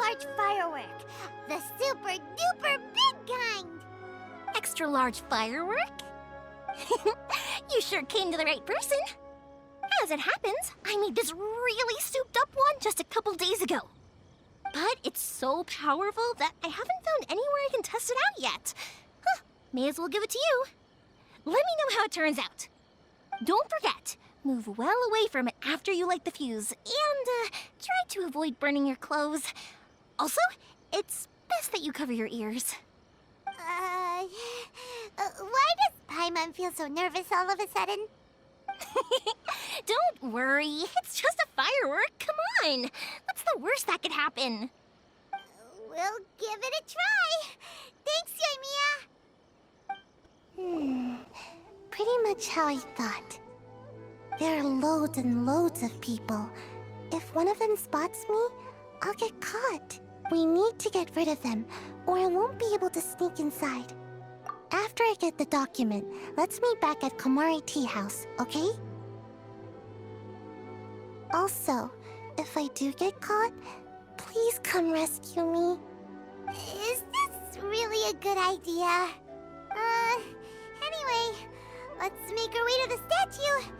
large firework. The super duper big kind. Extra large firework? You sure came to the right person. As it happens, I made this really souped up one just a couple days ago. But it's so powerful that I haven't found anywhere I can test it out yet. Huh, may as well give it to you. Let me know how it turns out. Don't forget, move well away from it after you light the fuse, and try to avoid burning your clothes. Also, it's best that you cover your ears. Why does Paimon feel so nervous all of a sudden? Don't worry, it's just a firework, come on! What's the worst that could happen? We'll give it a try. Thanks, Yoimiya. Pretty much how I thought. There are loads and loads of people. If one of them spots me, I'll get caught. We need to get rid of them, or I won't be able to sneak inside. After I get the document, let's meet back at Komari Tea House, okay? Also, if I do get caught, please come rescue me. Is this really a good idea? Anyway, let's make our way to the statue.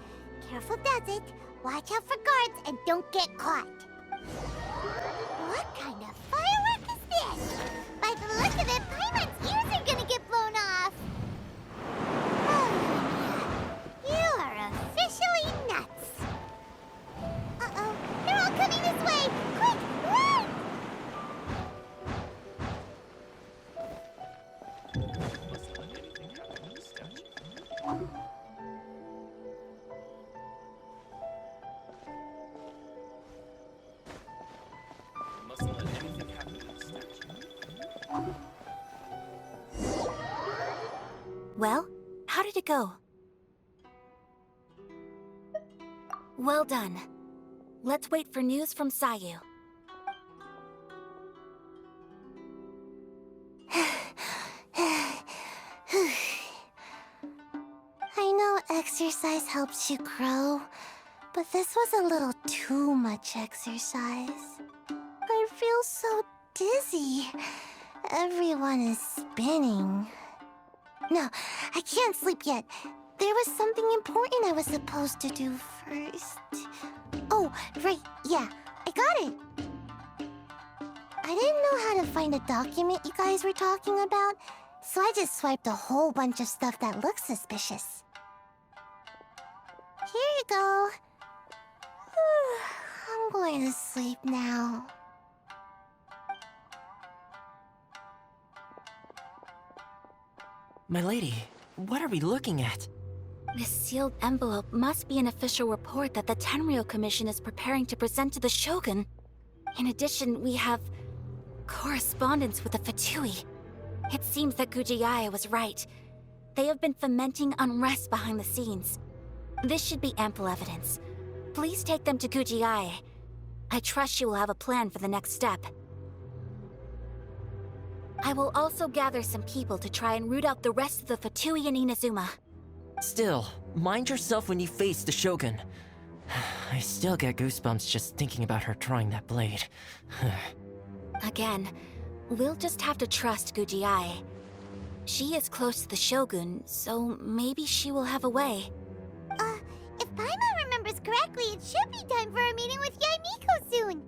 Careful does it. Watch out for guards and don't get caught. What kind of firework is this? By the look of it, Paimon's ears are gonna get blown off. Oh, you are officially nuts. Uh-oh, they're all coming this way. Quick, run! Mustn't let anything happen to the statue. Well, how did it go? Well done. Let's wait for news from Sayu. I know exercise helps you grow, but this was a little too much exercise. I feel so dizzy. Everyone is spinning. No, I can't sleep yet. There was something important I was supposed to do first. Oh, right, yeah, I got it. I didn't know how to find a document you guys were talking about, so I just swiped a whole bunch of stuff that looks suspicious. Here you go. I'm going to sleep now. My lady, what are we looking at? This sealed envelope must be an official report that the Tenryou Commission is preparing to present to the Shogun. In addition, we have correspondence with the Fatui. It seems that Gujiaya was right. They have been fomenting unrest behind the scenes. This should be ample evidence. Please take them to Gujiaya. I trust she will have a plan for the next step. I will also gather some people to try and root out the rest of the Fatui and Inazuma. Still, mind yourself when you face the Shogun. I still get goosebumps just thinking about her drawing that blade. Again, we'll just have to trust Gujiai. She is close to the Shogun, so maybe she will have a way. If Paimon remembers correctly, it should be time for a meeting with Yaimiko soon.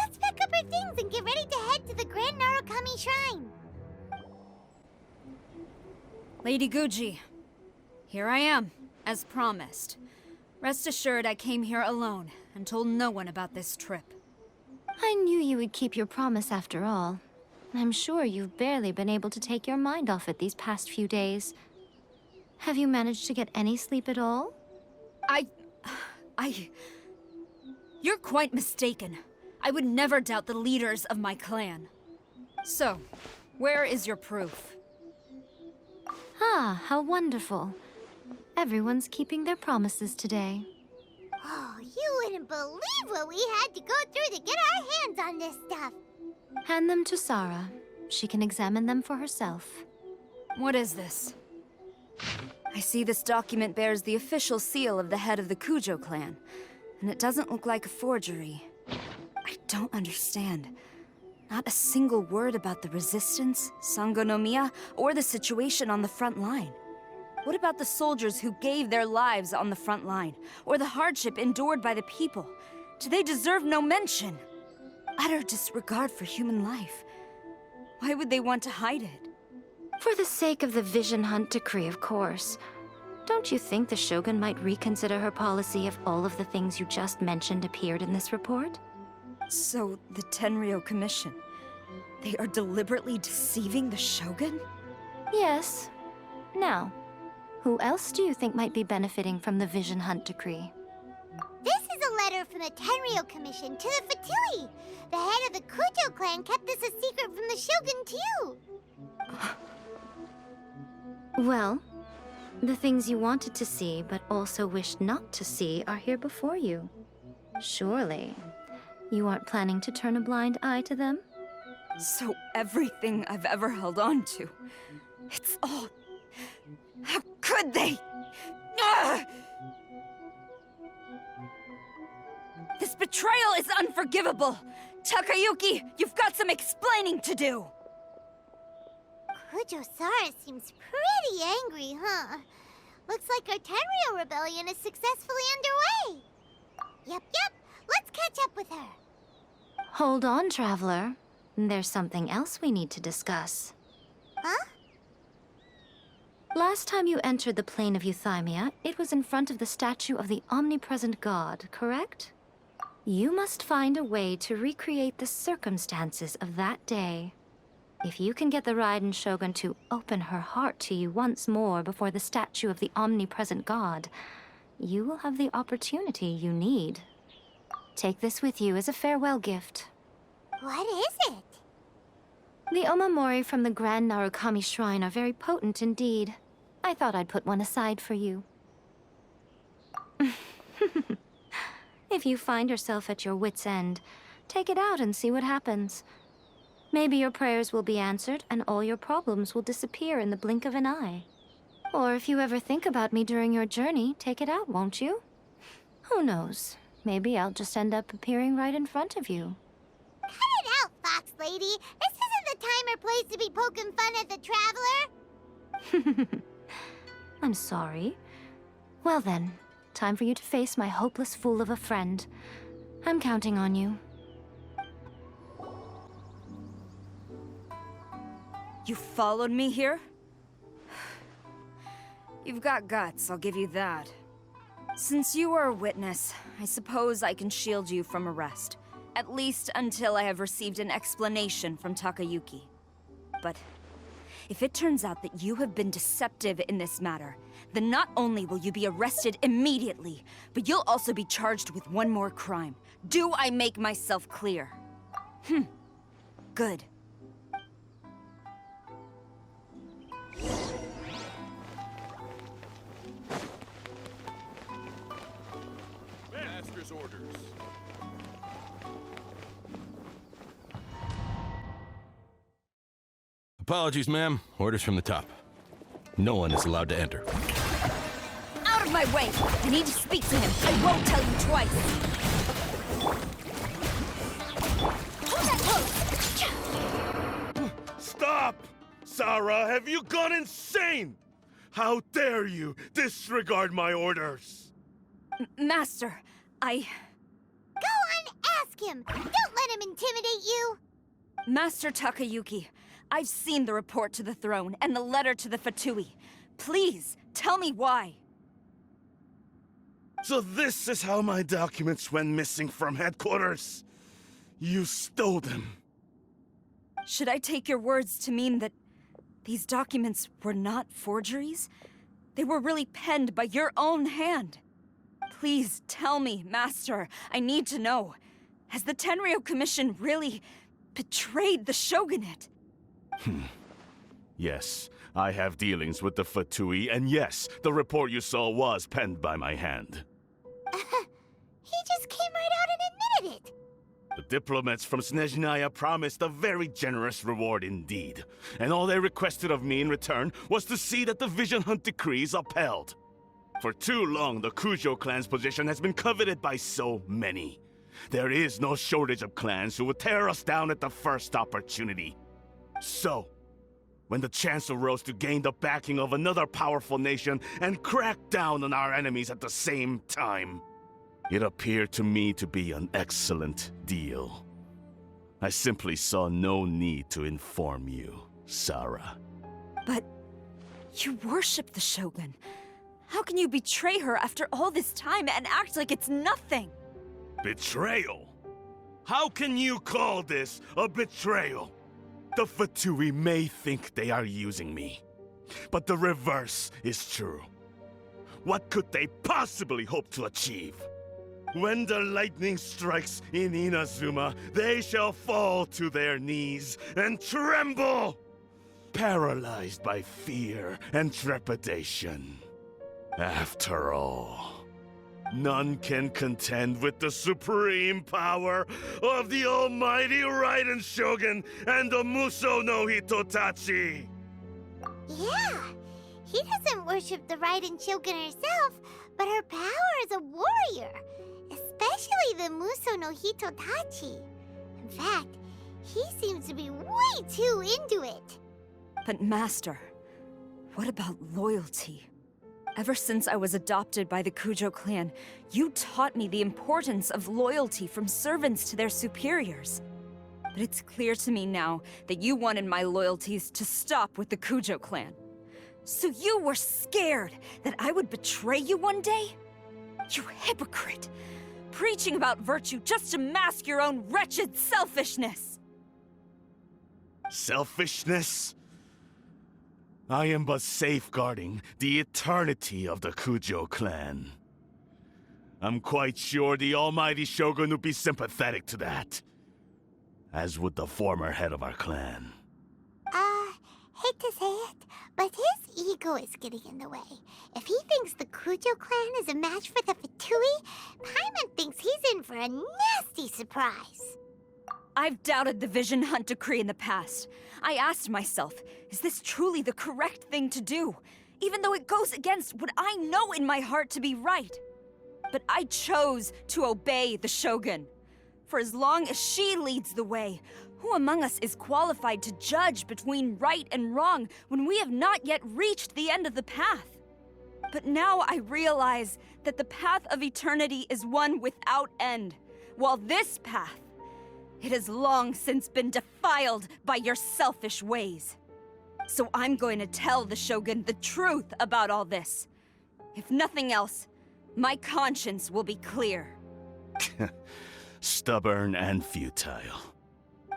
Let's pack up our things and get ready to head to the Grand Narukami Shrine. Lady Guji, here I am, as promised. Rest assured I came here alone and told no one about this trip. I knew you would keep your promise after all. I'm sure you've barely been able to take your mind off it these past few days. Have you managed to get any sleep at all? You're quite mistaken. I would never doubt the leaders of my clan. So, where is your proof? Ah, how wonderful. Everyone's keeping their promises today. Oh, you wouldn't believe what we had to go through to get our hands on this stuff. Hand them to Sarah. She can examine them for herself. What is this? I see this document bears the official seal of the head of the Kujo clan, and it doesn't look like a forgery. I don't understand. Not a single word about the resistance, Sangonomiya, or the situation on the front line. What about the soldiers who gave their lives on the front line, or the hardship endured by the people? Do they deserve no mention? Utter disregard for human life. Why would they want to hide it? For the sake of the Vision Hunt decree, of course. Don't you think the Shogun might reconsider her policy if all of the things you just mentioned appeared in this report? So, the Tenryou Commission, they are deliberately deceiving the Shogun? Yes. Now, who else do you think might be benefiting from the Vision Hunt decree? This is a letter from the Tenryou Commission to the Fatui. The head of the Kujo clan kept this a secret from the Shogun, too. Well, the things you wanted to see but also wished not to see are here before you. Surely, you aren't planning to turn a blind eye to them? So everything I've ever held on to, it's all... How could they? Ugh! This betrayal is unforgivable! Takayuki, you've got some explaining to do! Kujo-Sara seems pretty angry, huh? Looks like our Tenryou rebellion is successfully underway. Yep. Let's catch up with her. Hold on, Traveler. There's something else we need to discuss. Huh? Last time you entered the plane of Euthymia, it was in front of the statue of the omnipresent god, correct? You must find a way to recreate the circumstances of that day. If you can get the Raiden Shogun to open her heart to you once more before the statue of the omnipresent god, you will have the opportunity you need. Take this with you as a farewell gift. What is it? The omamori from the Grand Narukami Shrine are very potent indeed. I thought I'd put one aside for you. If you find yourself at your wit's end, take it out and see what happens. Maybe your prayers will be answered and all your problems will disappear in the blink of an eye. Or if you ever think about me during your journey, take it out, won't you? Who knows? Maybe I'll just end up appearing right in front of you. Cut it out, Fox Lady. This isn't the time or place to be poking fun at the Traveler. I'm sorry. Well then, time for you to face my hopeless fool of a friend. I'm counting on you. You followed me here? You've got guts, I'll give you that. Since you are a witness, I suppose I can shield you from arrest. At least until I have received an explanation from Takayuki. But if it turns out that you have been deceptive in this matter, then not only will you be arrested immediately, but you'll also be charged with one more crime. Do I make myself clear? Good. Master's orders. Apologies, ma'am. Orders from the top. No one is allowed to enter. Out of my way! I need to speak to him. I won't tell you twice. Hold that close! Stop! Sarah, have you gone insane? How dare you disregard my orders? Master, Go on, ask him. Don't let him intimidate you. Master Takayuki, I've seen the report to the throne and the letter to the Fatui. Please, tell me why. So this is how my documents went missing from headquarters? You stole them. Should I take your words to mean that these documents were not forgeries? They were really penned by your own hand. Please tell me, Master. I need to know. Has the Tenryou Commission really betrayed the Shogunate? Yes, I have dealings with the Fatui, and yes, the report you saw was penned by my hand. He just came right out and admitted it. The diplomats from Snezhnaya promised a very generous reward indeed, and all they requested of me in return was to see that the Vision Hunt decree is upheld. For too long, the Kujo clan's position has been coveted by so many. There is no shortage of clans who would tear us down at the first opportunity. So, when the chance arose to gain the backing of another powerful nation and crack down on our enemies at the same time, it appeared to me to be an excellent deal. I simply saw no need to inform you, Sarah. But you worship the Shogun. How can you betray her after all this time and act like it's nothing? Betrayal? How can you call this a betrayal? The F2P may think they are using me, but the reverse is true. What could they possibly hope to achieve? When the lightning strikes in Inazuma, they shall fall to their knees and tremble, paralyzed by fear and trepidation. After all, none can contend with the supreme power of the almighty Raiden Shogun and the Musou no Hitotachi! Yeah, he doesn't worship the Raiden Shogun herself, but her power as a warrior, especially the Musou no Hitotachi. In fact, he seems to be way too into it. But Master, what about loyalty? Ever since I was adopted by the Kujo clan, you taught me the importance of loyalty from servants to their superiors. But it's clear to me now that you wanted my loyalties to stop with the Kujo clan. So you were scared that I would betray you one day? You hypocrite! Preaching about virtue just to mask your own wretched selfishness! Selfishness? I am but safeguarding the eternity of the Kujo clan. I'm quite sure the almighty Shogun would be sympathetic to that. As would the former head of our clan. Hate to say it, but his ego is getting in the way. If he thinks the Kujo clan is a match for the F2P, Paimon thinks he's in for a nasty surprise. I've doubted the Vision Hunt decree in the past. I asked myself, is this truly the correct thing to do? Even though it goes against what I know in my heart to be right. But I chose to obey the Shogun. For as long as she leads the way, who among us is qualified to judge between right and wrong when we have not yet reached the end of the path? But now I realize that the path of eternity is one without end, while this path, it has long since been defiled by your selfish ways. So I'm going to tell the Shogun the truth about all this. If nothing else, my conscience will be clear. Stubborn and futile.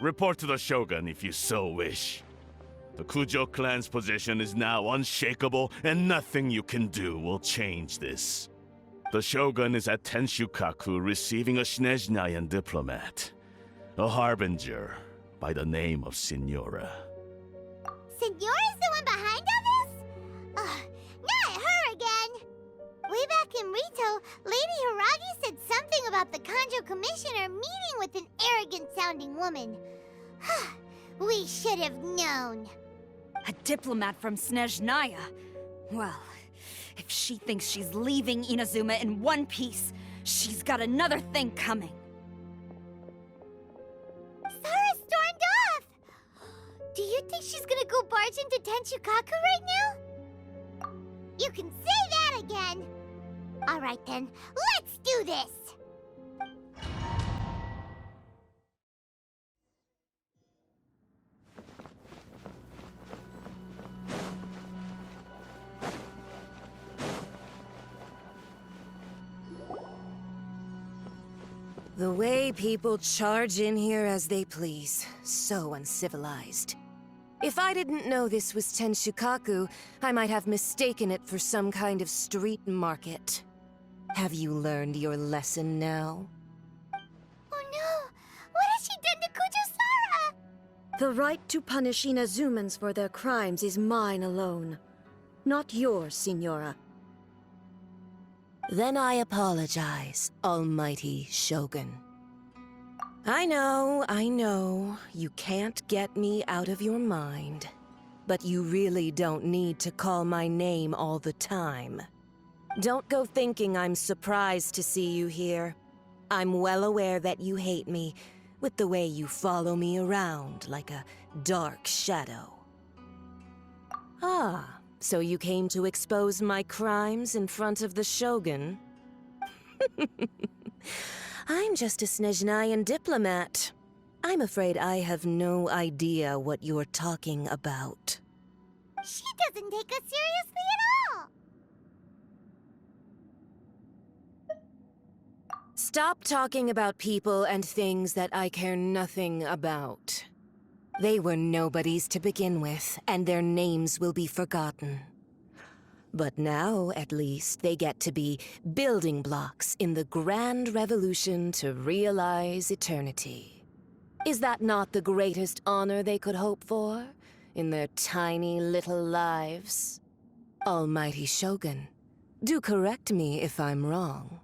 Report to the Shogun if you so wish. The Kujo clan's position is now unshakable, and nothing you can do will change this. The Shogun is at Tenshukaku receiving a Snezhnayan diplomat. A harbinger by the name of Signora. Signora's the one behind all this? Ugh, not her again! Way back in Rito, Lady Hiragi said something about the Kanjo Commissioner meeting with an arrogant-sounding woman. We should have known. A diplomat from Snezhnaya? Well, if she thinks she's leaving Inazuma in one piece, she's got another thing coming. Sarah stormed off! Do you think she's gonna go barge into Tenshukaku right now? You can say that again! Alright then, let's do this! The way people charge in here as they please. So uncivilized. If I didn't know this was Tenshukaku, I might have mistaken it for some kind of street market. Have you learned your lesson now? Oh no! What has she done to Kujo-Sara? The right to punish Inazumans for their crimes is mine alone. Not yours, Signora. Then I apologize, almighty Shogun. I know, you can't get me out of your mind. But you really don't need to call my name all the time. Don't go thinking I'm surprised to see you here. I'm well aware that you hate me, with the way you follow me around like a dark shadow. Ah, so you came to expose my crimes in front of the Shogun? I'm just a Snezhnayan diplomat. I'm afraid I have no idea what you're talking about. She doesn't take us seriously at all! Stop talking about people and things that I care nothing about. They were nobodies to begin with, and their names will be forgotten. But now, at least, they get to be building blocks in the grand revolution to realize eternity. Is that not the greatest honor they could hope for in their tiny little lives? Almighty Shogun, do correct me if I'm wrong.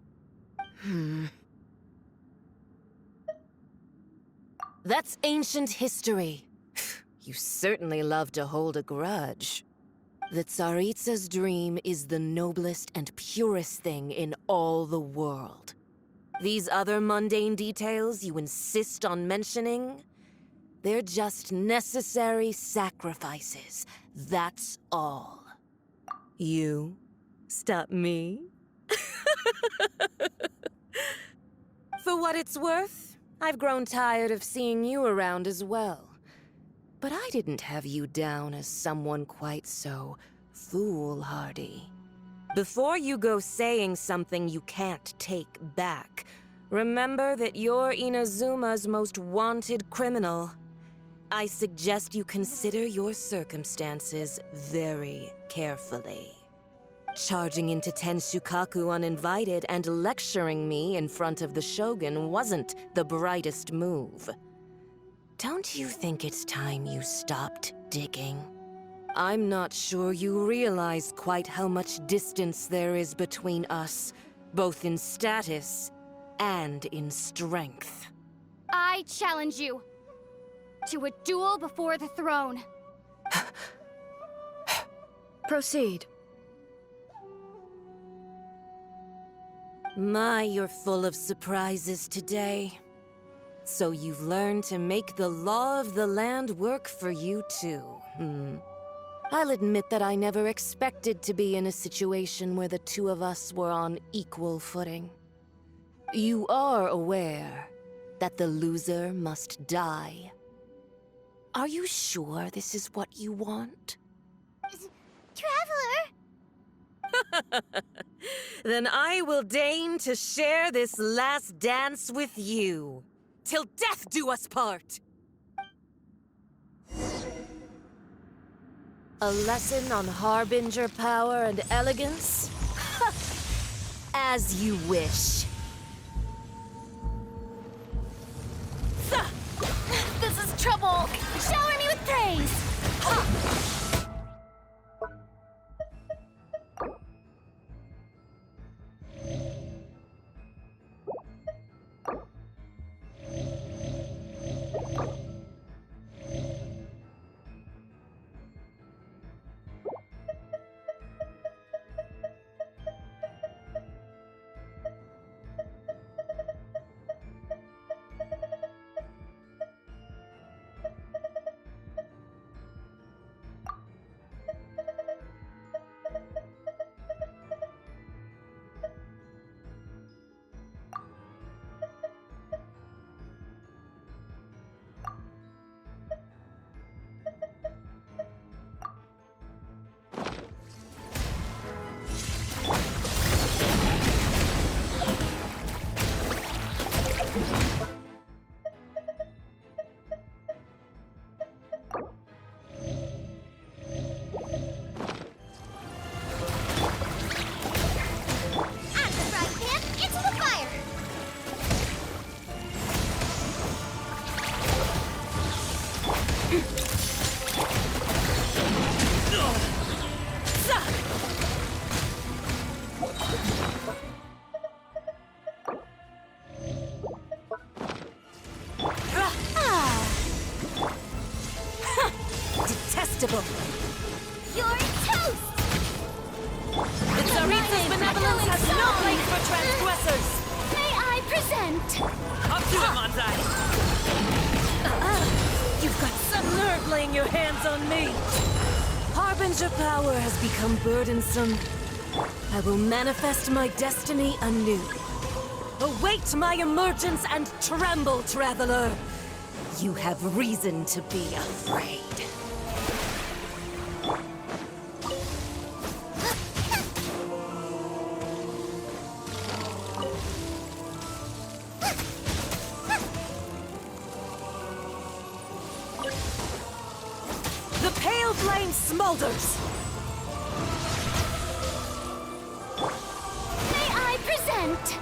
That's ancient history. You certainly love to hold a grudge. The Tsaritsa's dream is the noblest and purest thing in all the world. These other mundane details you insist on mentioning, they're just necessary sacrifices. That's all. You stop me? For what it's worth, I've grown tired of seeing you around as well. But I didn't have you down as someone quite so foolhardy. Before you go saying something you can't take back, remember that you're Inazuma's most wanted criminal. I suggest you consider your circumstances very carefully. Charging into Tenshukaku uninvited and lecturing me in front of the Shogun wasn't the brightest move. Don't you think it's time you stopped digging? I'm not sure you realize quite how much distance there is between us, both in status and in strength. I challenge you to a duel before the throne. Proceed. My, you're full of surprises today. So you've learned to make the law of the land work for you too, I'll admit that I never expected to be in a situation where the two of us were on equal footing. You are aware that the loser must die. Are you sure this is what you want? Traveler! Then I will deign to share this last dance with you. Till death do us part! A lesson on Harbinger power and elegance? As you wish. This is trouble! Shower me with praise! Detestable! You're toast! The Tsaritsa's benevolence has no place for transgressors! May I present... Up to it, Manzai! You've got some nerve laying your hands on me! Harbinger power has become burdensome. I will manifest my destiny anew. Await my emergence and tremble, traveler! You have reason to be afraid. The pale flame smolders! May I present...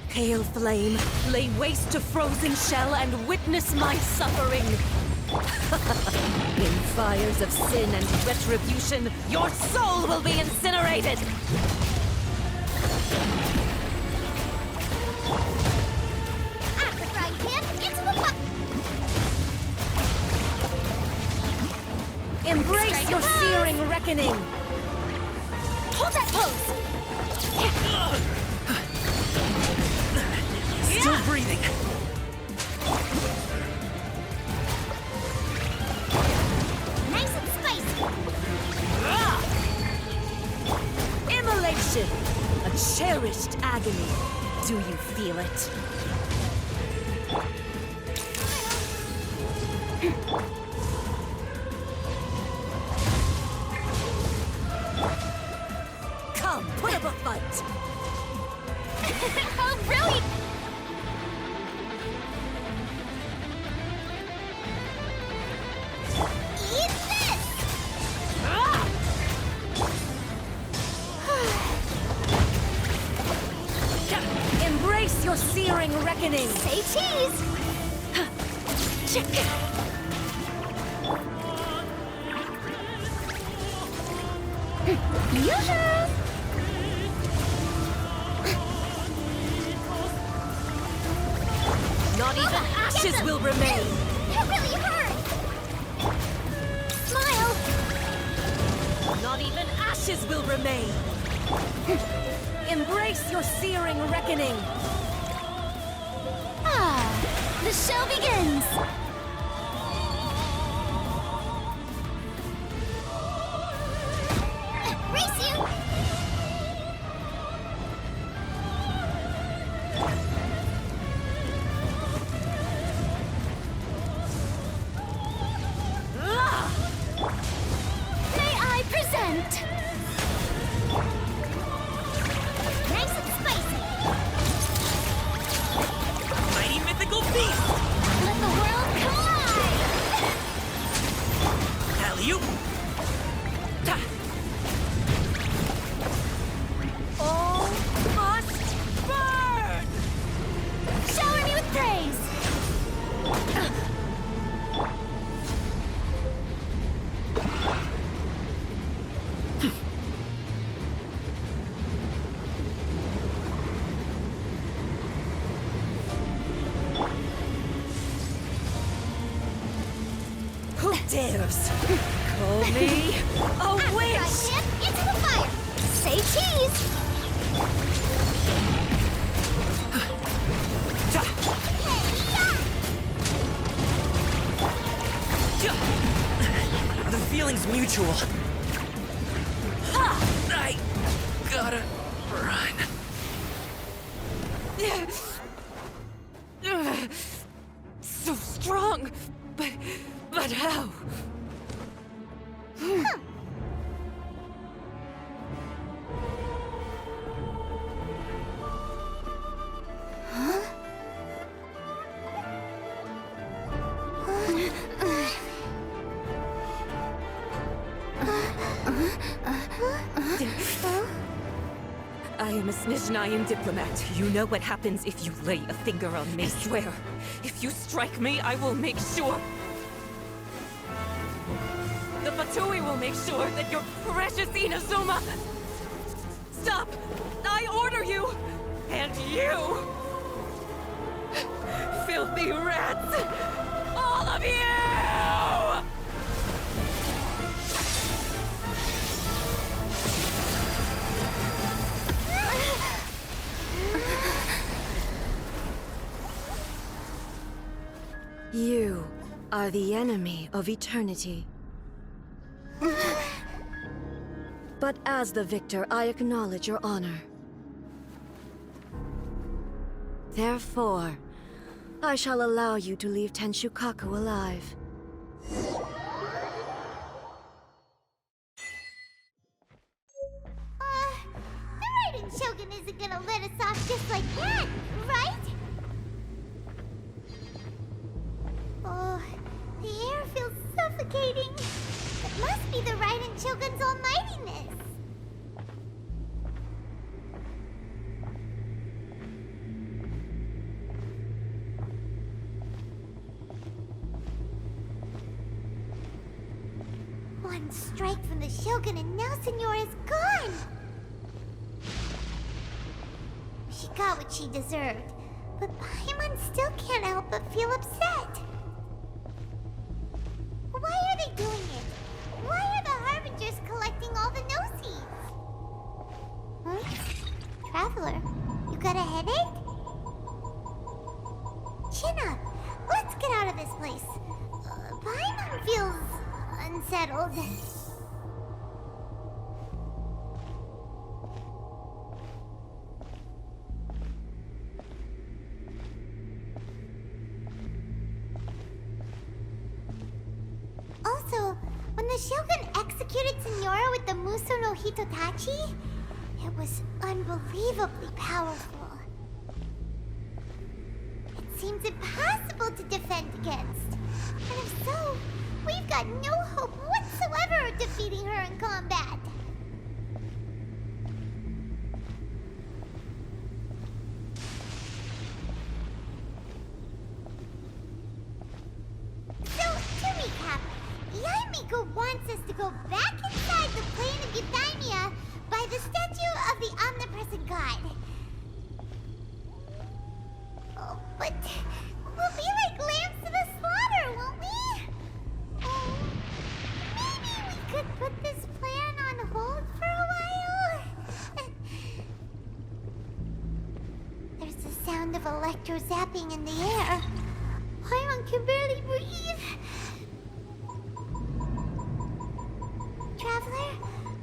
Pale flame, lay waste to frozen shell and witness my suffering! In fires of sin and retribution, your soul will be incinerated! At the frying pan, into the pot! Embrace Strike a your pose! searing reckoning! Hold that pose! Still breathing. Nice and spicy! Immolation! A cherished agony. Do you feel it? Come, put up a fight! Oh, brilliant! Eat this! Embrace your searing reckoning! Say cheese! Yoo-hoo! Not even ashes will remain! It really hurt! Smile! Not even ashes will remain! Embrace your searing reckoning! Ah, the show begins! Race you! May I present? Nice and spicy! Mighty mythical beast! Let the world collide! Alley-oop! Ta! All must burn! Shower me with praise! Who dares call me a witch? Into the fire! Say cheese! The feeling's mutual. I gotta run. So strong, but how? Snezhnayan diplomat, you know what happens if you lay a finger on me. I swear, if you strike me, I will make sure... The Fatui will make sure that your precious Inazuma... Stop! I order you! And you! Filthy rats! All of you! You are the enemy of eternity. But as the victor, I acknowledge your honor. Therefore, I shall allow you to leave Tenshukaku alive. The Raiden Shogun isn't gonna let us off just like that, right? Oh, the air feels suffocating. It must be the Raiden Shogun's almightiness. One strike from the Shogun and now Senora is gone! She got what she deserved, but Paimon still can't help but feel upset. Why are they doing it? Why are the Harbingers collecting all the no-seeds? Huh? Traveler, you got a headache? Chin up. Let's get out of this place. Paimon feels unsettled. Also, when the Shogun executed Senora with the Muso no Hitotachi, it was unbelievably powerful. It seems impossible to defend against. And if so, we've got no hope whatsoever of defeating her in combat. So, to recap, Yaemiko wants us to go back inside the plane of Euthymia by the statue of the omnipresent god. Oh, but we'll be like lambs to the slaughter, won't we? Oh, maybe we could put this plan on hold for a while? There's the sound of electro zapping in the air. Paimon can barely breathe. Traveler,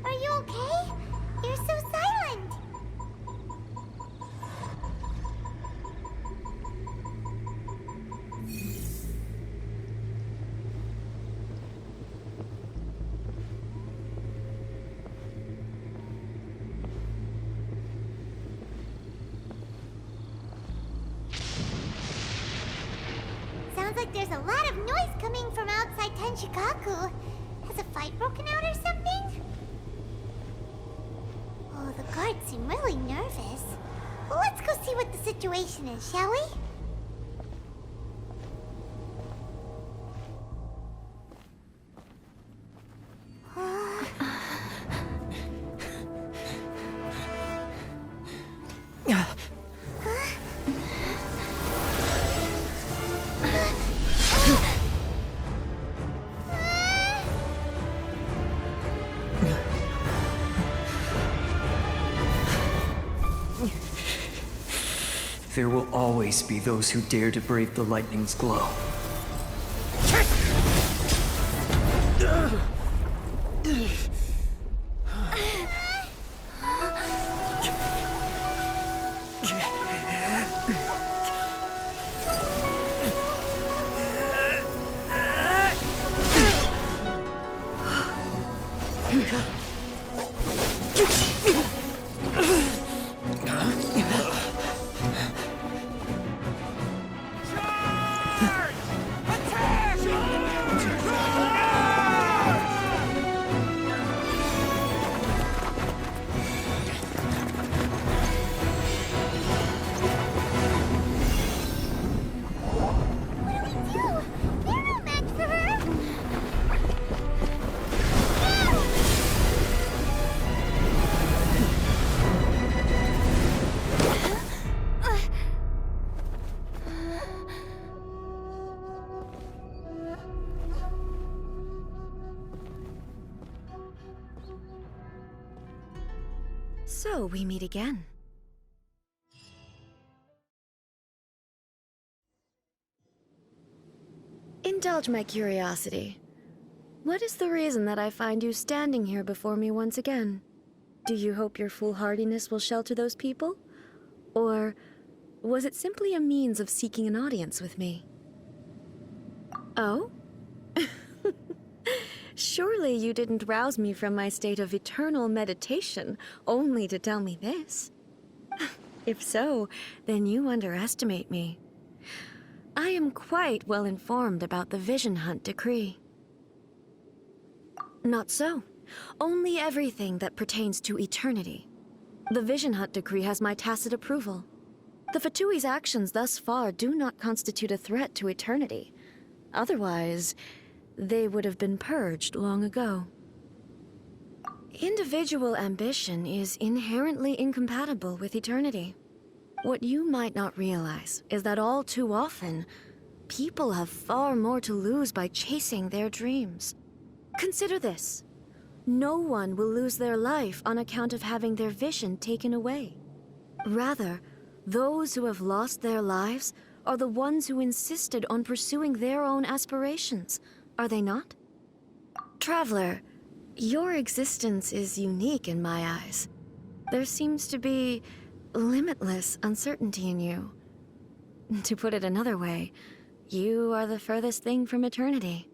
are you okay? You're so silent. Sounds like there's a lot of noise coming from outside Tenshukaku. Has a fight broken out or something? Oh, the guards seem really nervous. Well, let's go see what the situation is, shall we? There will always be those who dare to brave the lightning's glow. So we meet again. Indulge my curiosity. What is the reason that I find you standing here before me once again? Do you hope your foolhardiness will shelter those people? Or was it simply a means of seeking an audience with me? Oh? Surely you didn't rouse me from my state of eternal meditation only to tell me this. If so, then you underestimate me. I am quite well informed about the Vision Hunt decree. Not so. Only everything that pertains to eternity. The Vision Hunt decree has my tacit approval. The Fatui's actions thus far do not constitute a threat to eternity. Otherwise, they would have been purged long ago. Individual ambition is inherently incompatible with eternity. What you might not realize is that all too often, people have far more to lose by chasing their dreams. Consider this. No one will lose their life on account of having their vision taken away. Rather, those who have lost their lives are the ones who insisted on pursuing their own aspirations, are they not? Traveler, your existence is unique in my eyes. There seems to be limitless uncertainty in you. To put it another way, you are the furthest thing from eternity.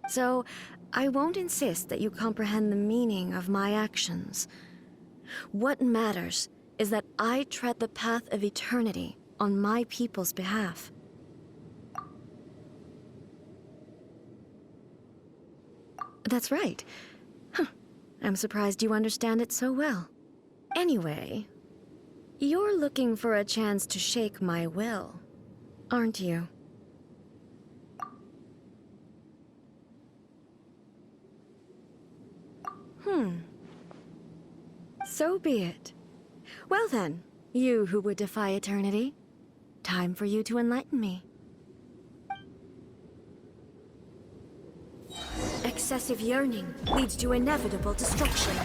So, I won't insist that you comprehend the meaning of my actions. What matters is that I tread the path of eternity on my people's behalf. That's right. Huh. I'm surprised you understand it so well. Anyway, you're looking for a chance to shake my will, aren't you? So be it. Well then, you who would defy eternity, time for you to enlighten me. Excessive yearning leads to inevitable destruction.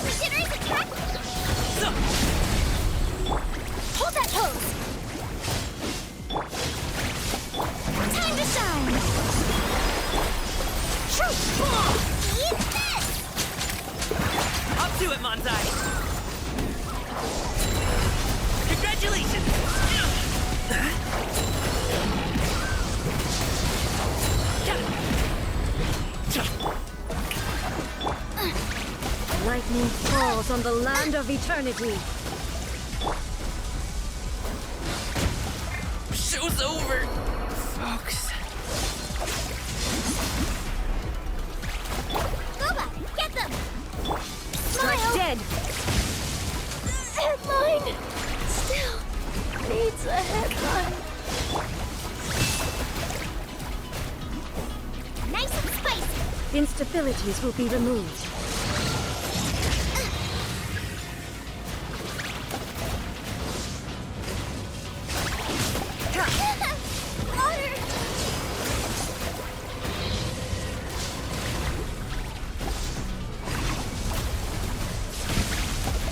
Regenerate attack! Hold that pose! Time to shine! Eat this! Up to it, Manzai! Congratulations! Lightning falls on the land of eternity. Show's over, folks. Boba, get them! Strike Smile! dead! Headline still needs a headline. Nice and spicy. Instabilities will be removed. Water!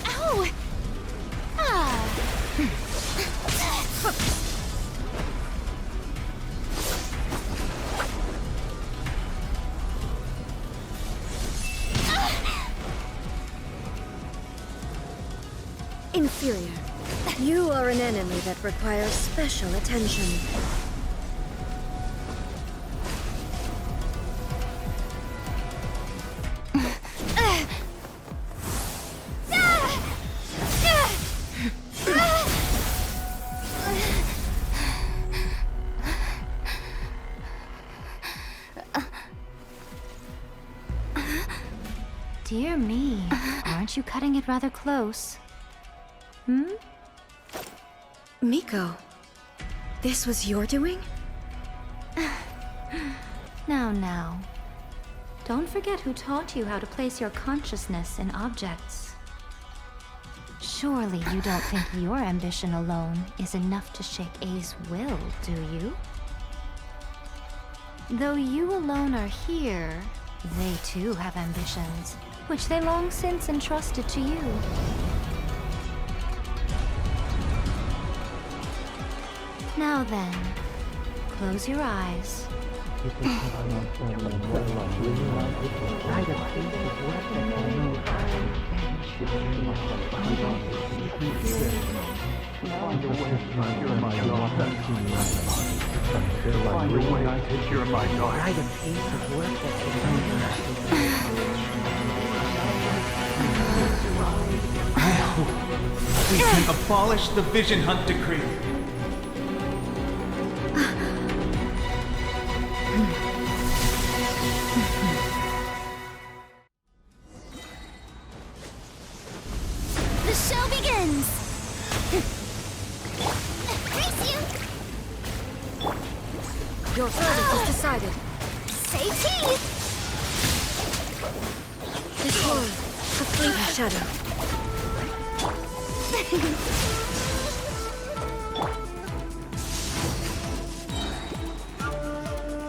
Ow! Inferior. You are an enemy that requires special attention. Dear me, aren't you cutting it rather close? Miko, this was your doing? Now. Don't forget who taught you how to place your consciousness in objects. Surely you don't think your ambition alone is enough to shake A's will, do you? Though you alone are here, They too have ambitions, which they long since entrusted to you. Now then, close your eyes. We can abolish the Vision Hunt Decree. The show begins! Race you! Your verdict is decided. Say cheese! This one, a fleeting shadow.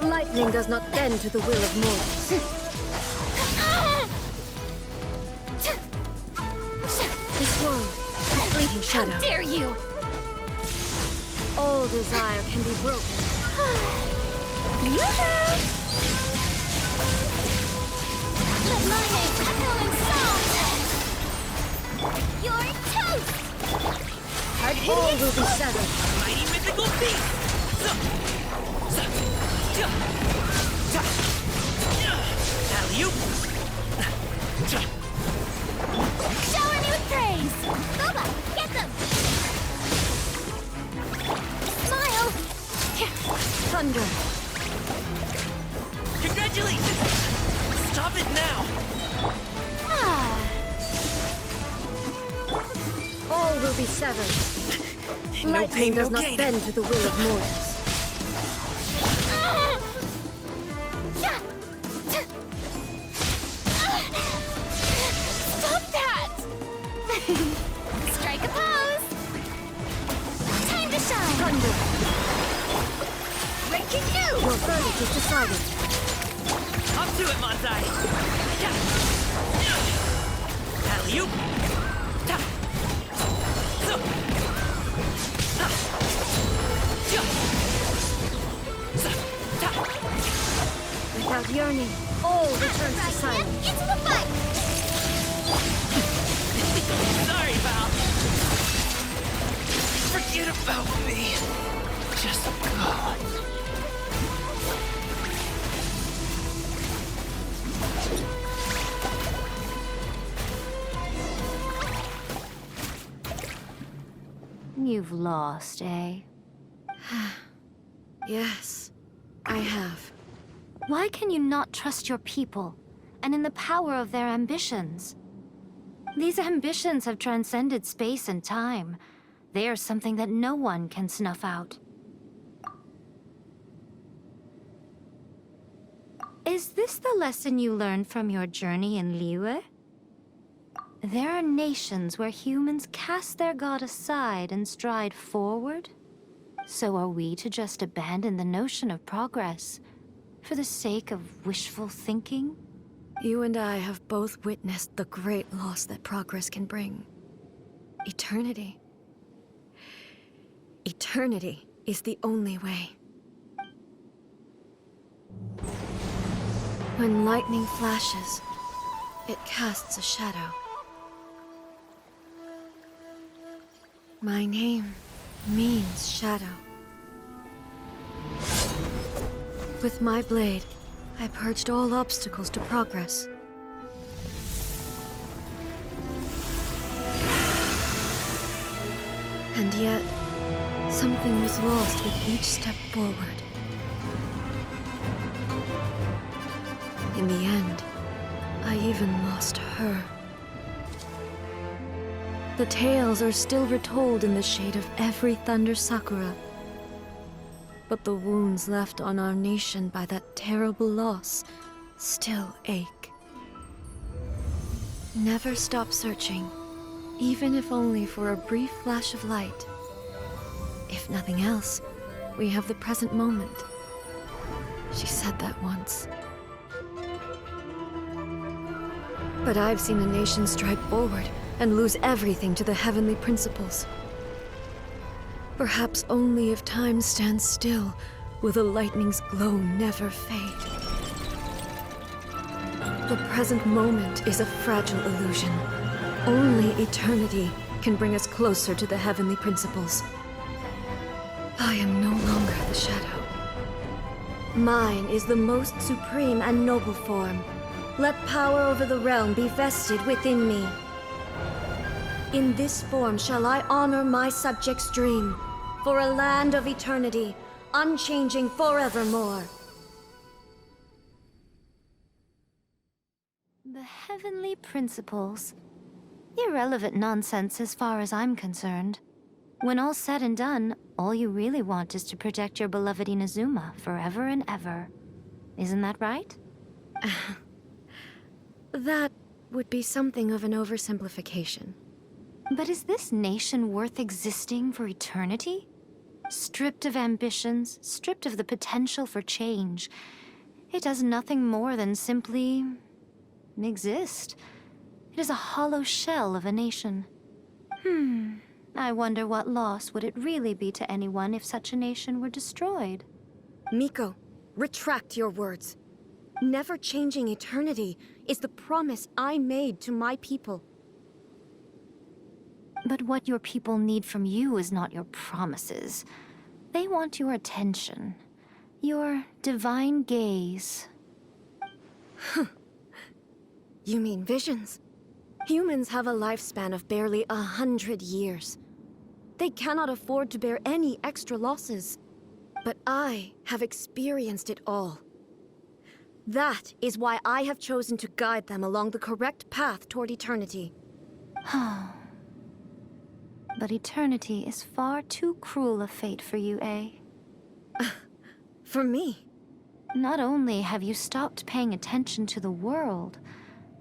Lightning does not bend to the will of mortals. This one, a fleeting shadow. How dare you! All desire can be broken. Let my name echo in song! You're toast! All will be severed. Mighty mythical beast! Alley-oop! Shower me with praise! Boba, get them! Smile! Thunder. Congratulations! Stop it now! All will be severed. No Lightning pain, does no not gain. bend to the will of mortals. Stop that! Strike a pose! Time to shine! Thunder. Breaking you! Your verdict is decided. Up to it, Manzai! Alley-oop! Without yearning, all returns to silence. Into the fight! Sorry, Val. Forget about me. Just go. You've lost, eh? Yes, I have. Why can you not trust your people, and in the power of their ambitions? These ambitions have transcended space and time. They are something that no one can snuff out. Is this the lesson you learned from your journey in Liyue? There are nations where humans cast their god aside and stride forward. So are we to just abandon the notion of progress for the sake of wishful thinking? You and I have both witnessed the great loss that progress can bring. Eternity. Eternity is the only way. When lightning flashes, it casts a shadow. My name means shadow. With my blade, I purged all obstacles to progress. And yet, something was lost with each step forward. In the end, I even lost her. The tales are still retold in the shade of every Thunder Sakura. But the wounds left on our nation by that terrible loss still ache. Never stop searching, even if only for a brief flash of light. If nothing else, we have the present moment. She said that once. But I've seen a nation strike forward and lose everything to the heavenly principles. Perhaps only if time stands still will the lightning's glow never fade. The present moment is a fragile illusion. Only eternity can bring us closer to the heavenly principles. I am no longer the shadow. Mine is the most supreme and noble form. Let power over the realm be vested within me. In this form shall I honor my subjects' dream, for a land of eternity, unchanging forevermore. The heavenly principles. Irrelevant nonsense as far as I'm concerned. When all's said and done, all you really want is to protect your beloved Inazuma forever and ever. Isn't that right? That would be something of an oversimplification. But is this nation worth existing for eternity? Stripped of ambitions, stripped of the potential for change, it does nothing more than simply exist. It is a hollow shell of a nation. I wonder what loss would it really be to anyone if such a nation were destroyed? Miko, retract your words. Never changing eternity is the promise I made to my people. But what your people need from you is not your promises. They want your attention. Your divine gaze. You mean visions? Humans have a lifespan of barely 100 years. They cannot afford to bear any extra losses. But I have experienced it all. That is why I have chosen to guide them along the correct path toward eternity. But eternity is far too cruel a fate for you, eh? For me? Not only have you stopped paying attention to the world,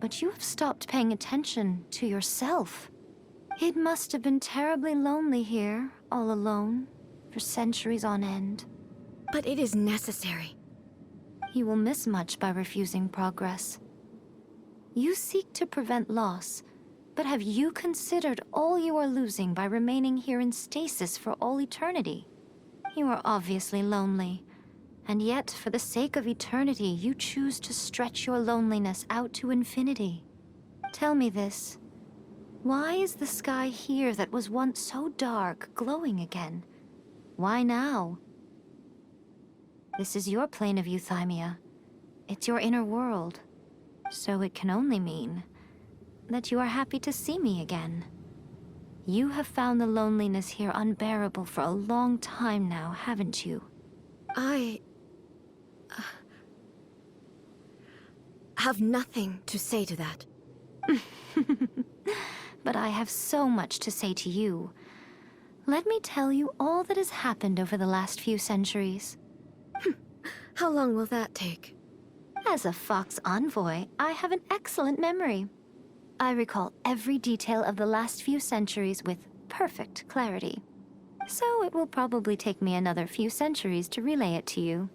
but you have stopped paying attention to yourself. It must have been terribly lonely here, all alone, for centuries on end. But it is necessary. You will miss much by refusing progress. You seek to prevent loss, but have you considered all you are losing by remaining here in stasis for all eternity? You are obviously lonely, and yet for the sake of eternity you choose to stretch your loneliness out to infinity. Tell me this. Why is the sky here that was once so dark glowing again? Why now? This is your plane of euthymia. It's your inner world. So it can only mean that you are happy to see me again. You have found the loneliness here unbearable for a long time now, haven't you? I have nothing to say to that. But I have so much to say to you. Let me tell you all that has happened over the last few centuries. How long will that take? As a Fox envoy, I have an excellent memory. I recall every detail of the last few centuries with perfect clarity. So it will probably take me another few centuries to relay it to you.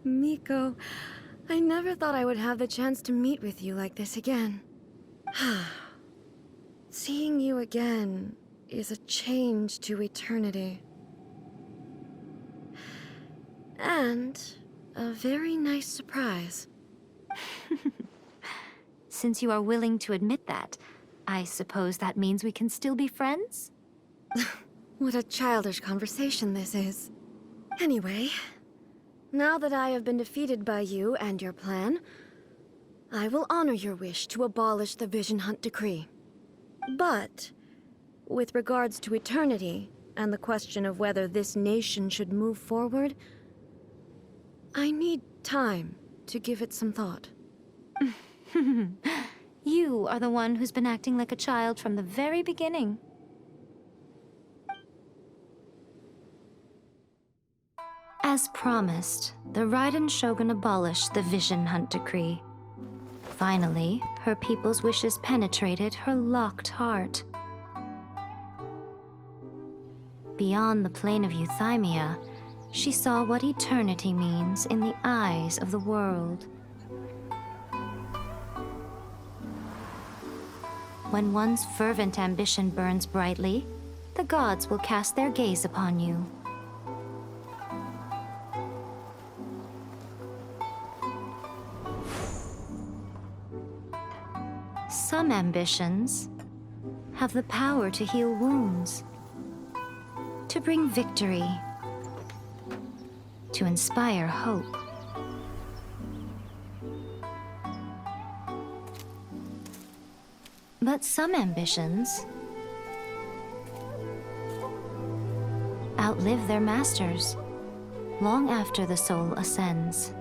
Miko, I never thought I would have the chance to meet with you like this again. Seeing you again is a change to eternity. And a very nice surprise. Since you are willing to admit that, I suppose that means we can still be friends? What a childish conversation this is. Anyway, now that I have been defeated by you and your plan, I will honor your wish to abolish the Vision Hunt Decree. But, with regards to eternity, and the question of whether this nation should move forward, I need time to give it some thought. You are the one who's been acting like a child from the very beginning. As promised, the Raiden Shogun abolished the Vision Hunt Decree. Finally, her people's wishes penetrated her locked heart. Beyond the plane of euthymia, she saw what eternity means in the eyes of the world. When one's fervent ambition burns brightly, the gods will cast their gaze upon you. Some ambitions have the power to heal wounds, to bring victory, to inspire hope. But some ambitions outlive their masters long after the soul ascends.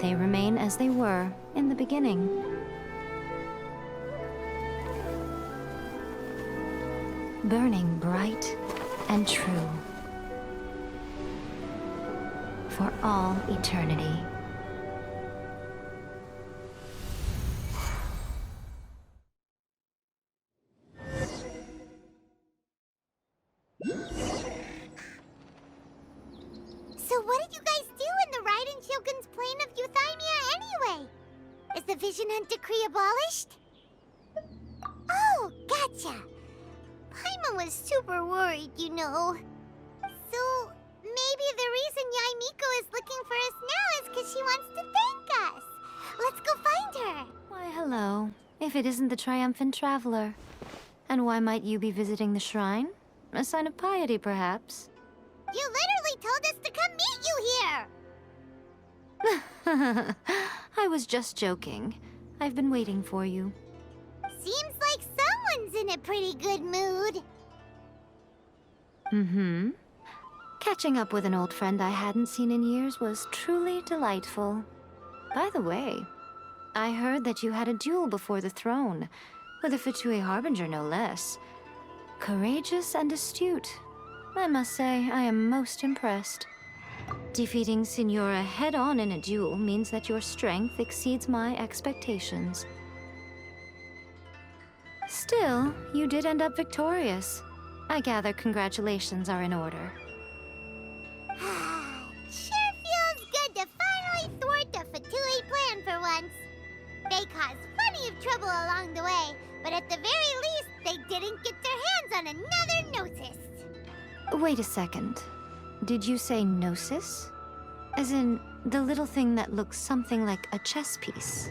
They remain as they were in the beginning. Burning bright and true for all eternity. So what did you guys do in the Raiden Shogun's plane of Euthymia anyway? Is the Vision Hunt decree abolished? Oh, gotcha. Paimon was super worried, you know. So maybe the reason Yaimiko is looking for us now is because she wants to thank us. Let's go find her. Why, hello. If it isn't the triumphant traveler. And why might you be visiting the shrine? A sign of piety, perhaps? You literally told us to come meet you here! I was just joking. I've been waiting for you. Seems like someone's in a pretty good mood. Mm-hmm. Catching up with an old friend I hadn't seen in years was truly delightful. By the way, I heard that you had a duel before the throne, with a F2P Harbinger no less. Courageous and astute. I must say, I am most impressed. Defeating Signora head-on in a duel means that your strength exceeds my expectations. Still, you did end up victorious. I gather congratulations are in order. Sure feels good to finally thwart the F2P plan for once. They caused plenty of trouble along the way, but at the very least, they didn't get their hands on another Gnosis. Wait a second. Did you say Gnosis? As in, the little thing that looks something like a chess piece?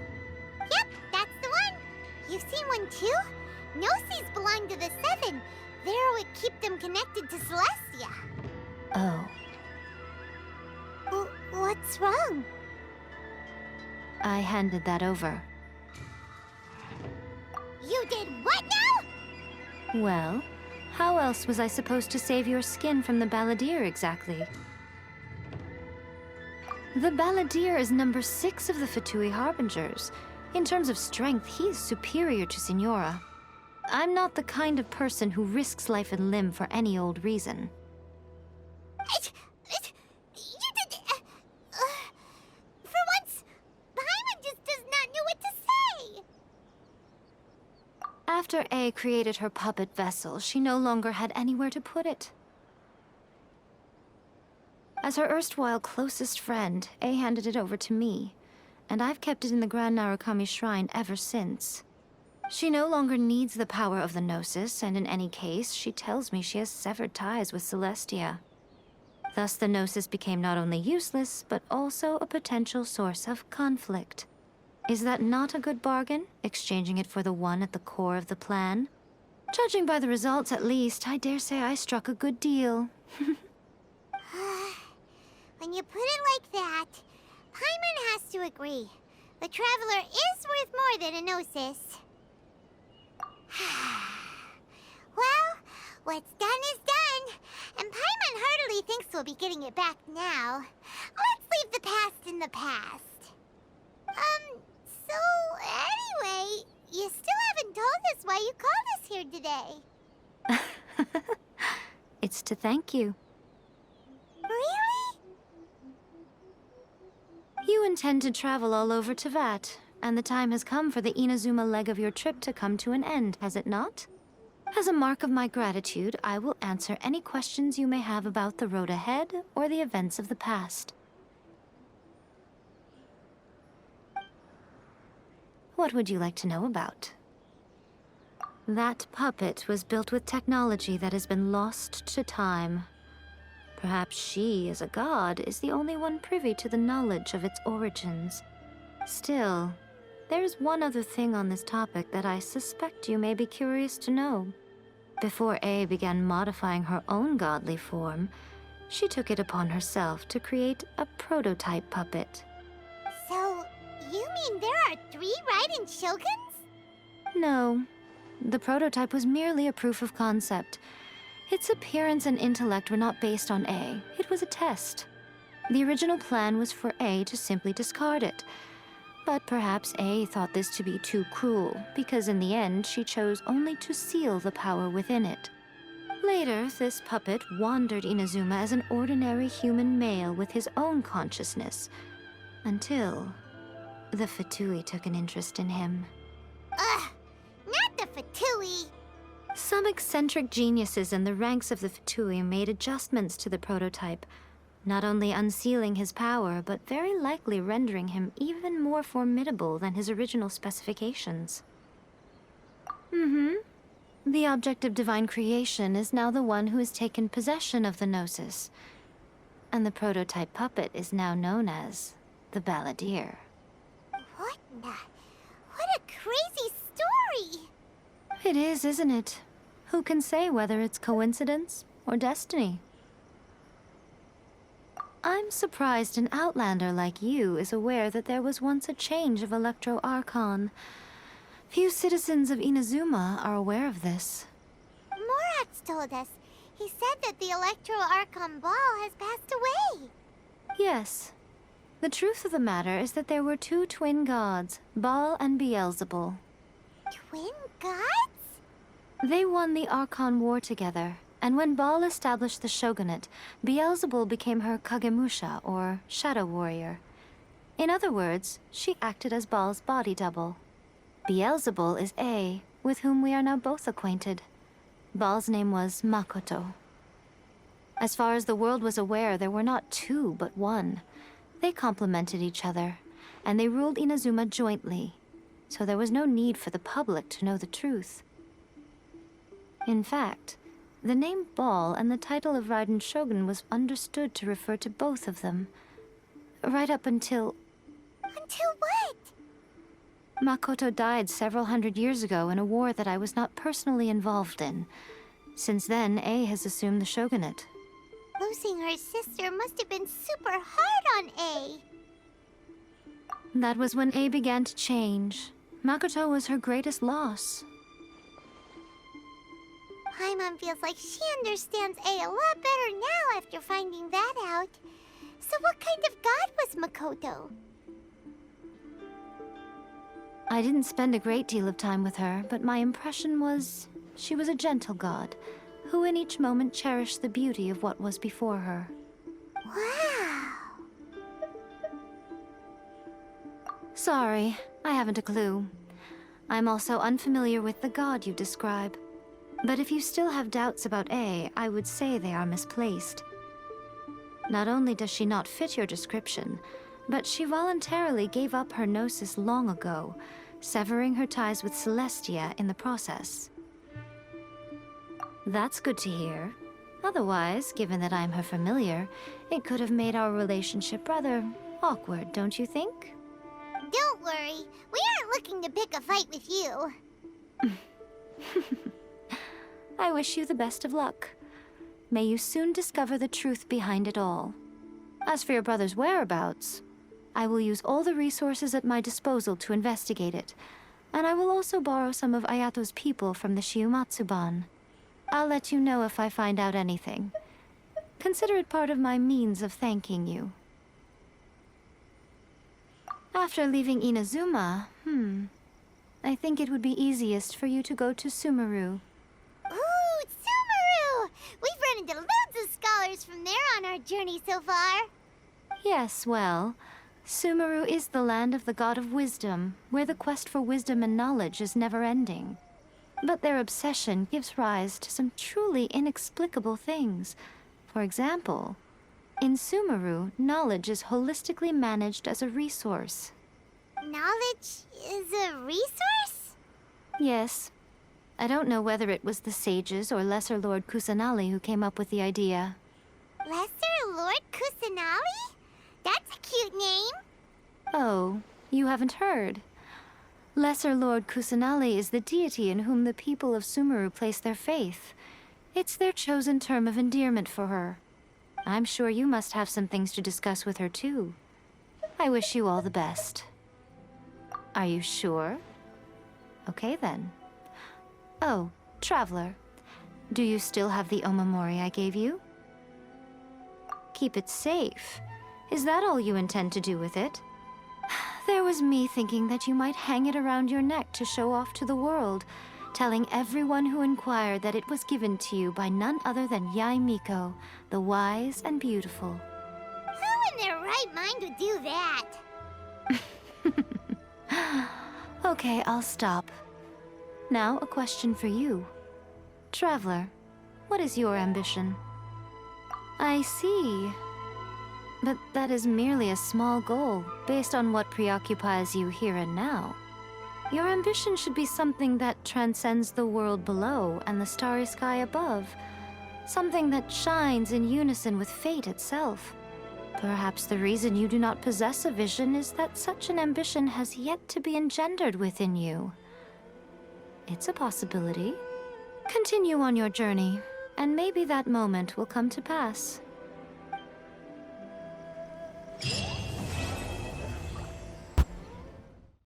Yep, that's the one. You've seen one too? Gnosis belong to the Seven. They're what keep them connected to Celestia. Oh. What's wrong? I handed that over. You did what now? Well, how else was I supposed to save your skin from the Balladeer exactly? The Balladeer is number 6 of the F2P Harbingers. In terms of strength, he is superior to Signora. I'm not the kind of person who risks life and limb for any old reason. You did... for once, Paimon just does not know what to say. After A created her puppet vessel, she no longer had anywhere to put it. As her erstwhile closest friend, A handed it over to me, and I've kept it in the Grand Narukami Shrine ever since. She no longer needs the power of the Gnosis, and in any case, she tells me she has severed ties with Celestia. Thus, the Gnosis became not only useless, but also a potential source of conflict. Is that not a good bargain, exchanging it for the one at the core of the plan? Judging by the results, at least, I dare say I struck a good deal. When you put it like that, Paimon has to agree. The Traveler is worth more than a Gnosis. Well, what's done is done, and Paimon heartily thinks we'll be getting it back now. Let's leave the past in the past. So anyway, you still haven't told us why you called us here today. It's to thank you. Really? You intend to travel all over Teyvat, and the time has come for the Inazuma leg of your trip to come to an end, has it not? As a mark of my gratitude, I will answer any questions you may have about the road ahead or the events of the past. What would you like to know about? That puppet was built with technology that has been lost to time. Perhaps she, as a god, is the only one privy to the knowledge of its origins. Still, there's one other thing on this topic that I suspect you may be curious to know. Before A began modifying her own godly form, she took it upon herself to create a prototype puppet. So, you mean there are 3 Raiden Shoguns? No. The prototype was merely a proof of concept. Its appearance and intellect were not based on A. It was a test. The original plan was for A to simply discard it. But perhaps A thought this to be too cruel, because in the end she chose only to seal the power within it. Later, this puppet wandered Inazuma as an ordinary human male with his own consciousness, until the Fatui took an interest in him. Ugh! Not the Fatui! Some eccentric geniuses in the ranks of the Fatui made adjustments to the prototype, not only unsealing his power, but very likely rendering him even more formidable than his original specifications. The object of divine creation is now the one who has taken possession of the Gnosis, and the prototype puppet is now known as the Balladeer. What a crazy story! It is, isn't it? Who can say whether it's coincidence or destiny? I'm surprised an outlander like you is aware that there was once a change of Electro Archon. Few citizens of Inazuma are aware of this. Morat's told us. He said that the Electro Archon Ball has passed away. Yes. The truth of the matter is that there were 2 twin gods, Baal and Beelzebul. Twin gods? They won the Archon War together, and when Baal established the shogunate, Beelzebul became her Kagemusha, or shadow warrior. In other words, she acted as Baal's body double. Beelzebul is A, with whom we are now both acquainted. Baal's name was Makoto. As far as the world was aware, there were not 2, but 1. They complemented each other, and they ruled Inazuma jointly, so there was no need for the public to know the truth. In fact, the name Baal and the title of Raiden Shogun was understood to refer to both of them. Right up until... Until what? Makoto died several hundred years ago in a war that I was not personally involved in. Since then, A has assumed the shogunate. Losing her sister must have been super hard on A. That was when A began to change. Makoto was her greatest loss. Paimon feels like she understands A a lot better now after finding that out. So what kind of god was Makoto? I didn't spend a great deal of time with her, but my impression was she was a gentle god, who in each moment cherished the beauty of what was before her. Wow! Sorry, I haven't a clue. I'm also unfamiliar with the god you describe. But if you still have doubts about A, I would say they are misplaced. Not only does she not fit your description, but she voluntarily gave up her gnosis long ago, severing her ties with Celestia in the process. That's good to hear. Otherwise, given that I'm her familiar, it could have made our relationship rather awkward, don't you think? Don't worry, we aren't looking to pick a fight with you. I wish you the best of luck. May you soon discover the truth behind it all. As for your brother's whereabouts, I will use all the resources at my disposal to investigate it, and I will also borrow some of Ayato's people from the Shiumatsuban. I'll let you know if I find out anything. Consider it part of my means of thanking you. After leaving Inazuma, I think it would be easiest for you to go to Sumeru. Ooh, Sumeru! We've run into loads of scholars from there on our journey so far. Yes, well, Sumeru is the land of the god of wisdom, where the quest for wisdom and knowledge is never-ending. But their obsession gives rise to some truly inexplicable things. For example, in Sumeru, knowledge is holistically managed as a resource. Knowledge is a resource? Yes. I don't know whether it was the sages or Lesser Lord Kusanali who came up with the idea. Lesser Lord Kusanali? That's a cute name. Oh, you haven't heard. Lesser Lord Kusanali is the deity in whom the people of Sumeru place their faith. It's their chosen term of endearment for her. I'm sure you must have some things to discuss with her too. I wish you all the best. Are you sure? Okay then. Oh, Traveler. Do you still have the omamori I gave you? Keep it safe. Is that all you intend to do with it? There was me thinking that you might hang it around your neck to show off to the world, telling everyone who inquired that it was given to you by none other than Yae Miko, the wise and beautiful. Who in their right mind would do that? Okay, I'll stop. Now, a question for you. Traveler, what is your ambition? I see. But that is merely a small goal, based on what preoccupies you here and now. Your ambition should be something that transcends the world below and the starry sky above. Something that shines in unison with fate itself. Perhaps the reason you do not possess a vision is that such an ambition has yet to be engendered within you. It's a possibility. Continue on your journey, and maybe that moment will come to pass.